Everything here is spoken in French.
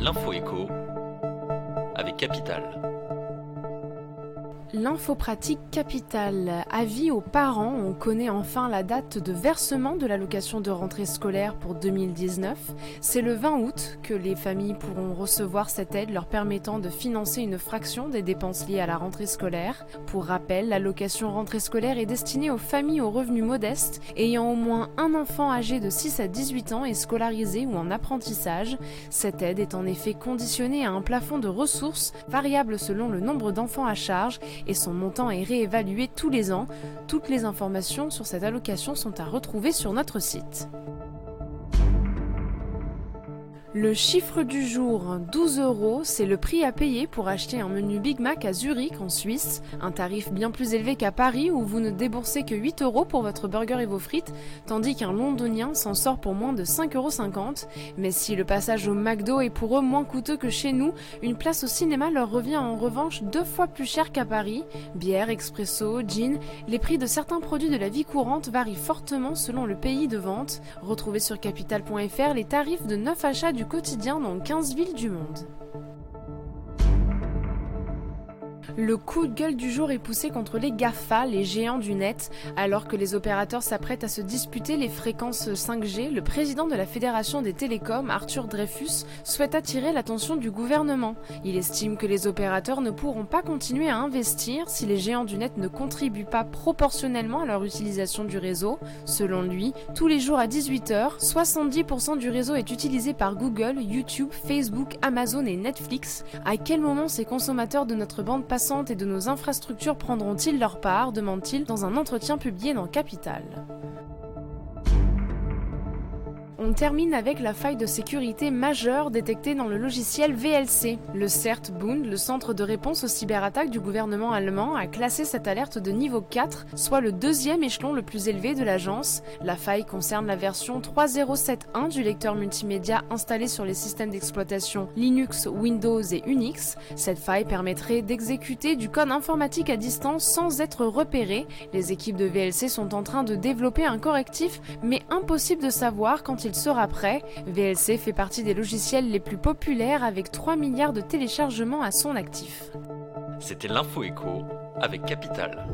L'info écho avec Capital. L'info pratique Capital. Avis aux parents, on connaît enfin la date de versement de l'allocation de rentrée scolaire pour 2019. C'est le 20 août que les familles pourront recevoir cette aide leur permettant de financer une fraction des dépenses liées à la rentrée scolaire. Pour rappel, l'allocation rentrée scolaire est destinée aux familles aux revenus modestes ayant au moins un enfant âgé de 6 à 18 ans et scolarisé ou en apprentissage. Cette aide est en effet conditionnée à un plafond de ressources variable selon le nombre d'enfants à charge et son montant est réévalué tous les ans. Toutes les informations sur cette allocation sont à retrouver sur notre site. Le chiffre du jour, 12 €, c'est le prix à payer pour acheter un menu Big Mac à Zurich en Suisse, un tarif bien plus élevé qu'à Paris où vous ne déboursez que 8 € pour votre burger et vos frites, tandis qu'un londonien s'en sort pour moins de 5,50 €. Mais si le passage au McDo est pour eux moins coûteux que chez nous, une place au cinéma leur revient en revanche 2 fois plus cher qu'à Paris. Bière, expresso, gin, les prix de certains produits de la vie courante varient fortement selon le pays de vente. Retrouvez sur capital.fr les tarifs de 9 achats du quotidien dans 15 villes du monde. Le coup de gueule du jour est poussé contre les GAFA, les géants du net. Alors que les opérateurs s'apprêtent à se disputer les fréquences 5G, le président de la Fédération des télécoms, Arthur Dreyfus, souhaite attirer l'attention du gouvernement. Il estime que les opérateurs ne pourront pas continuer à investir si les géants du net ne contribuent pas proportionnellement à leur utilisation du réseau. Selon lui, tous les jours à 18 h, 70% du réseau est utilisé par Google, YouTube, Facebook, Amazon et Netflix. À quel moment ces consommateurs de notre bande passante et de nos infrastructures prendront-ils leur part, demande-t-il dans un entretien publié dans Capital. On termine avec la faille de sécurité majeure détectée dans le logiciel VLC. Le CERT-Bund, le centre de réponse aux cyberattaques du gouvernement allemand, a classé cette alerte de niveau 4, soit le deuxième échelon le plus élevé de l'agence. La faille concerne la version 3.0.7.1 du lecteur multimédia installé sur les systèmes d'exploitation Linux, Windows et Unix. Cette faille permettrait d'exécuter du code informatique à distance sans être repéré. Les équipes de VLC sont en train de développer un correctif, mais impossible de savoir quand il sera prêt. VLC fait partie des logiciels les plus populaires avec 3 milliards de téléchargements à son actif. C'était l'info écho avec Capital.